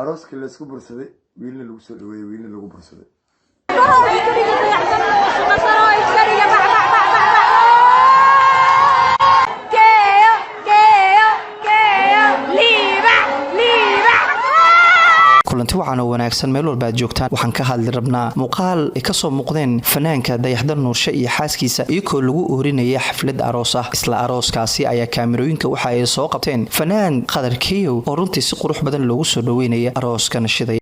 arooskii la isku bursaday wiilna lagu soo dhaweeyay wiilna lagu bursaday kulanti waxaan wanaagsan meel walba aad joogtaan waxaan ka hadli rabnaa muuqaal ay ka soo muuqdeen fanaanka Dayaxdan Nuurshe iyo xaaskiisa iyagoo lagu oorinayay xaflad aroos ah isla arooskaasi ayaa kaamirooyinka waxa ay soo qabteen fanaan Qadar Kiyo oo runtii si qurux badan loogu soo dhaweynayay arooskan shiday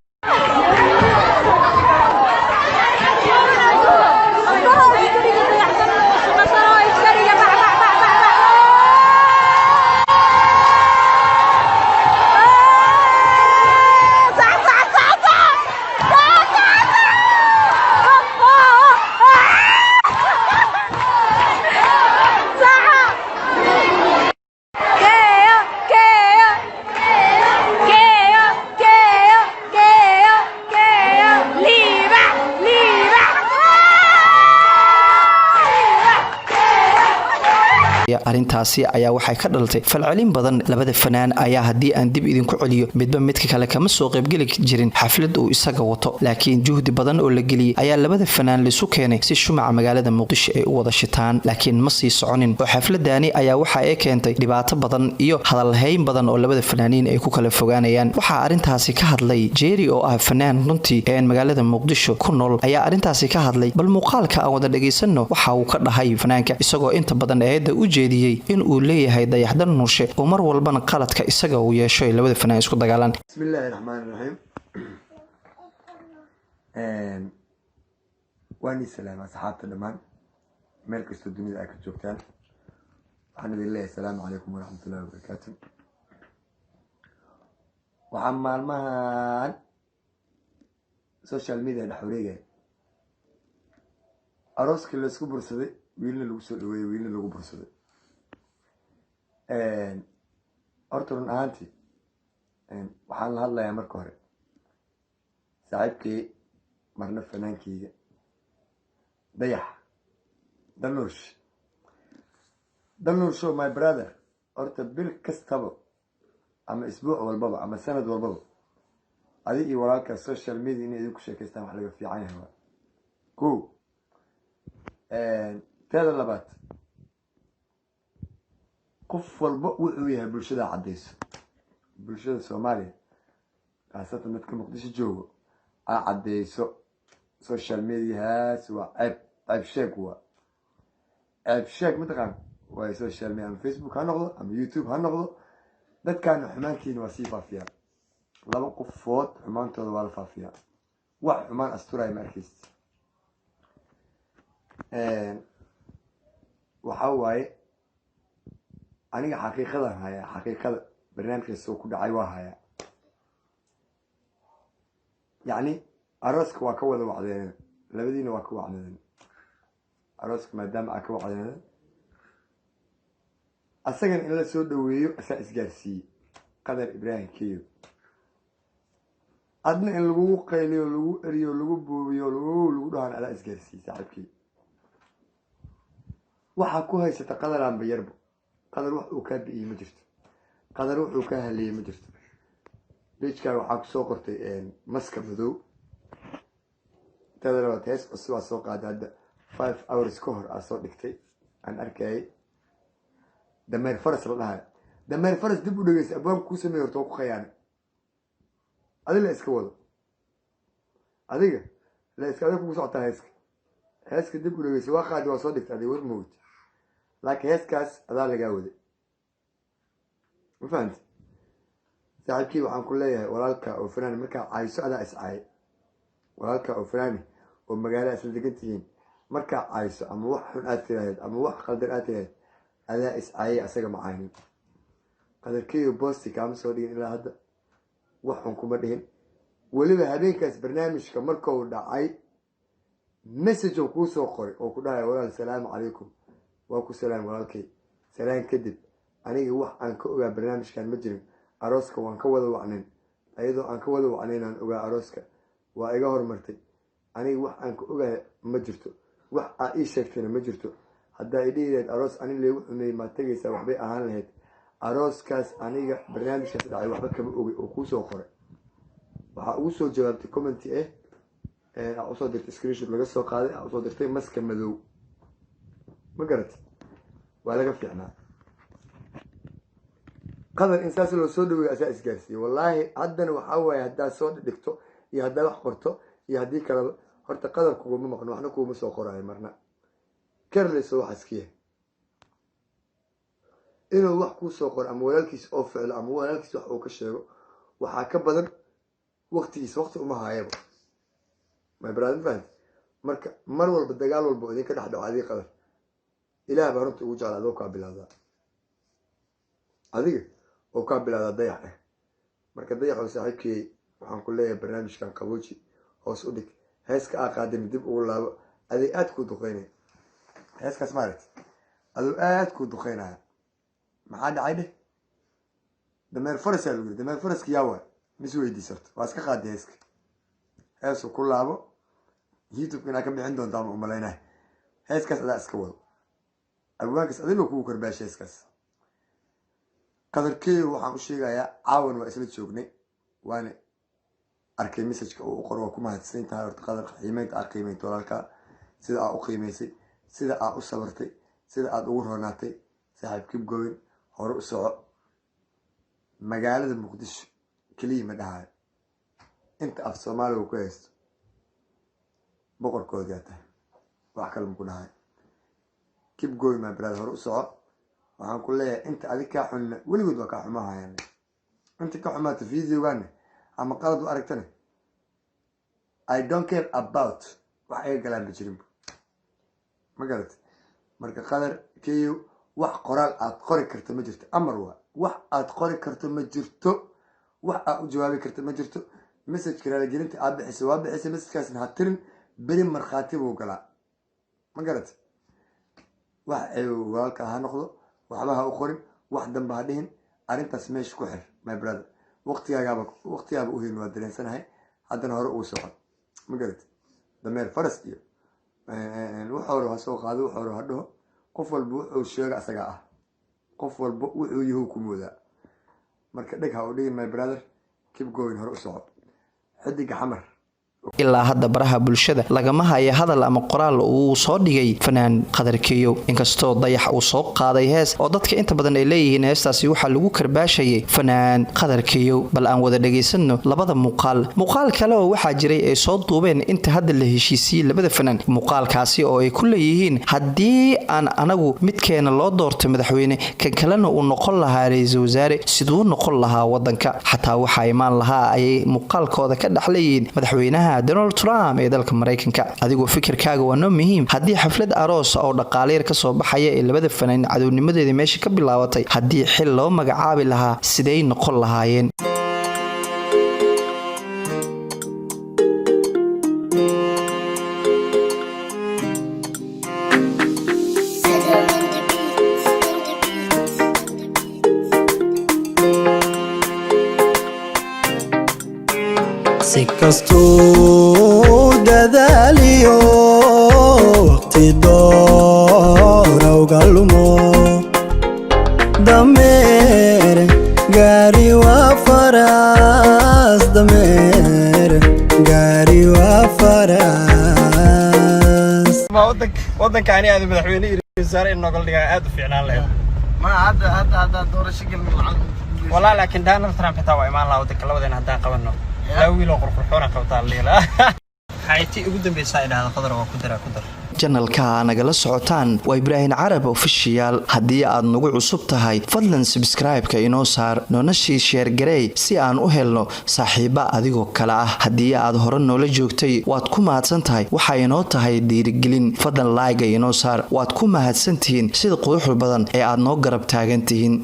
arintaasi ayaa waxay ka dhaltay falcelin badan labada fanaan ayaa hadii aan dib idinku celiyo midba midka kale kama soo qayb gali jirin xaflad uu isaga wato laakiin juhdi badan oo la galiyay ayaa labada fanaan la isu keenay si shumaca magaalada Muqdisho ay u wada shitaan laakiin ma sii soconin oo xafladani ayaa waxa ay keentay dhibaato badan iyo hadal hayn badan oo labada fanaaniin ay ku kala fogaanayaan waxa arintaasi ka hadlay Jerry oo ah fanaan runtii ee magaalada Muqdisho ku nool ayaa arintaasi ka hadlay bal muuqaalka aan wada dhageysano waxa uu ka dhahay fanaanka isagoo inta badan eeyada u jeediyay in uu leeyahay Dayaxdan Nuurshe oo mar walbana qaladka isaga uu yeeshay labada fanaan isku dagaalan bismillaahir rahmaanir rahiim waani salaam asxaabta dhamaan meel kasta dunida ay ka joogtaan waxaan idin leeyahay assalaamu calaykum waraxmatullaahi wabarakaatuh waxaan maalmahan social media dhaxwareegay arooskii la isku bursaday wiilna lagu soo dhaweeyay wiilna lagu bursaday horta run ahaantii waxaan la hadlayaa marka hore saaxiibkii marna fanaankeyga Dayaxdan Nuurshe my brother horta bil kastaba ama isbuuc walbaba ama sanad walbaba adiga iyo walaalka social media inay idinku sheekaystaan wax laga fiican yahay ko teeda labaad qof walba wuxuu yahay bulshada cadayso bulshada Soomaaliya qaasatan dadka Muqdisho joogo cadayso social media waa ayb sheeg mataqaan waa social media ama Facebook ha noqdo ama YouTube ha noqdo dadkan xumaankiina waa sii faafiyaan laba qofood xumaantooda waa la faafiyaa wax xumaan asturay markiis waxa waaye aniga xaqiiqada barnaamijkiisa ku dhacay waa haya yani arooska waa ka wada wacdeen labadiina waa ka wacdeen arooska maadaama ay ka wacdeen asagan in la soo dhaweeyo asaa isgaarsiiyay Qadar Ibrahim Kiyo adna in lagu qayliyo lagu eriyo lagu boobiyo lagu dhahan ala isgaarsiiyay saaxiibkii waxa ku haysata Qadar aan bayarbo Qadar wax uu ka bixiyay ma jirto Qadar wuxuu ka haliyay ma jirto beejka waxa ku soo qortay maska madow tadara tees oo soo qaaday 5 hours ka hor soo dhigtay aan arkay dameer faras la dhahay dameer faras dib u dhageysay abaan ku sameeyo horto ku khayaan adiga iska wado adiga la iska wado ku socota heeska dib u dhageysay waa qaadi waa soo dhigtay adiga war mood laakiin heeskaas adaa laga waday ma fahanti saaxiibkii waxaan ku leeyahay walaalka oo fanaan markaa cayso adaa iscaay walaalka oo fanaan oo magaalada isla degan tihiin markaa cayso ama wax xun aad tiraahdo ama wax qaldan aad tiraahdo adaa iscaay asaga macaanin Qadar Kiyo boosti kaama soo dhigin ilaa hadda wax xun kuma dhihin waliba habeenkaas barnaamijka markuu dhacay message oo ku soo qoray oo ku dhahay walaal salaamu calaykum waa ku salaam walaalkay salaan kadib aniga wax aan ka ogaa barnaamijkan ma jirin arooska waan ka wada wacneen ayadoo aan ka wada wacneen aan ogaa arooska waa iga hormartay aniga wax aan ka ogaa ma jirto wax aad ii sheegtayna ma jirto haddaa idhiireed aroos aniga leegu xumay ma tagaysaa waxbay ahaan lahayd arooskaas aniga barnaamijkaas dhacay waxba kama ogay oo ku soo qoray waxaa ugu soo jawaabtay commenti aa usoo dirtay screenshot laga soo qaaday aa usoo dirtay maska madow ma garatay waa laga fiicnaa qadar insaas loo soo dhaweeyo asaa isgaarsiiyey wallaahi haddana waxaa waaye haddaad soo dhigto iyo haddaad wax qorto iyo haddii kaleba horta qadar kuguma maqno waxna kuuma soo qoraayo marna careless oo wax iskiya inuu wax kuu soo qoro ama walaalkiis oo ficlo ama walaalkiis wax uu ka sheego waxaa ka badan waqtigiis waqti uma haayaba my brother fahant marka mar walba dagaal walba oo idinka dhex dhaco adii qadar ilaah baa runta ugu jecla adoo kaa bilaadaa adiga oo kaa bilaadaa dayax marka dayax oo saaxiibkii waxaan ku leeyahay barnaamijkan qabooji hoos u dhig heeska aa qaadin dib ugu laabo aday aad kuu duqeynaya heeskaas maaragti aduu aad kuu duqeynaya maxaa dhacay dheh dameer faras yaa lagu yiri dameer faraska yaa waay mis weydiisarto waa iska qaadi heeska heesuu ku laabo youtube inaa ka bixin doonta ama umalaynaya heeskaas adaa iska wado abwaankaas adinoo kugu karbaasha heeskaas qadarkeeyo waxaan u sheegayaa caawan waa isla joognay waana arkay messageka uu u qoro waa ku mahadsan tahay horta qadar qiimeynta aa qiimeynta walaalkaa sida aa u qiimeysay sida aa u sabartay sida aad ugu roonaatay saaxiib keep going hore u soco magaalada muqdisho keliya ma dhahayo inta af soomaaliga ku haysto boqorkoodaa tahay wax kale maku dhahayo keep going my brother hore u soco waxaan ku leeyahay inta adig kaa xunna weligood waa kaa xumahayaan inta ka xumaata videogaana ama qalad u aragtana I don't care about wax ay galaan bijirinba ma garatay marka qadar keeyo wax qoraal aad qori karto ma jirto amar waa wax aad qori karto ma jirto wax aad u jawaabi karto ma jirto message raaligelinta aad bixisay waa bixisay messagekaasna ha tirin beri markhaati buu galaa ma garatay wax ay walaalka ha noqdo waxba ha u qorin wax dambe ha dhihin arrintaas meesha ku xir my brother waqtigaaba u helin waa dareensanahay haddana hore uu socon ma garatay dameer faras iyo wax hore ha soo qaado wax hore ha dhaho qof walba wuxuu sheega asagaa ah qof walba wuxuu yahow ku moodaa marka dheg ha u dhigin my brother keep going hore u soco xidiga xamar ilaa hadda baraha bulshada lagama haya hadal ama qoraal uu soo dhigay fanaan qadarkeeyo inkastoo dayax uu soo qaaday hees oo dadka inta badan ay leeyihiin heestaasi waxaa lagu karbaashayay fanaan qadarkeeyo bal aan wada dhageysano labada muuqaal kale oo waxaa jiray ay soo duubeen inta hadda la heshiisiyey labada fanaan muuqaalkaasi oo ay ku leeyihiin haddii aan anagu midkeena loo doorto madaxweyne kan kalena uu noqon lahaa ra-iisul wasaare siduu noqon lahaa wadanka xataa waxaa imaan lahaa ayay muuqaalkooda ka dhexleeyihiin madaxweynaha Donald Trump ee dalka Mareykanka adigoo fikirkaaga waa noo muhiim haddii xaflad aroos oo dhaqaale yar ka soo baxaya ee labada fanaan cadownimadeeda meesha ka bilaabatay haddii xil loo magacaabi lahaa siday noqon lahaayeen si kastuu dadaaliyo waqti doorowga lumo dameer gaari waa faras dameer gaari waa faras waddankaani aad madaxweyne wasaare in noqol dhigaa aad u fiicnaan lahayd ما هذا دور الشكل من العالم والله لكن دونالد ترامب حتى وإيمان الله ودك لودين هدان قبلنا لا ويلو قرقرحونا قبطا الليلة حياتي ugu dambeysay inaad qadar waa ku dara channelka nagala socotaan waa Ibrahim Carab official hadii aad nagu cusub tahay fadlan subscribe-ka inoo saar noona share gareey si aan u helno saaxiibo adigoo kala ah hadii aad hore noola joogtay waad ku mahadsan tahay waxa inoo tahay dhiirigelin fadlan like inoo saar waad ku mahadsantihiin sida quruxda badan ee aad noo garab taagan tihiin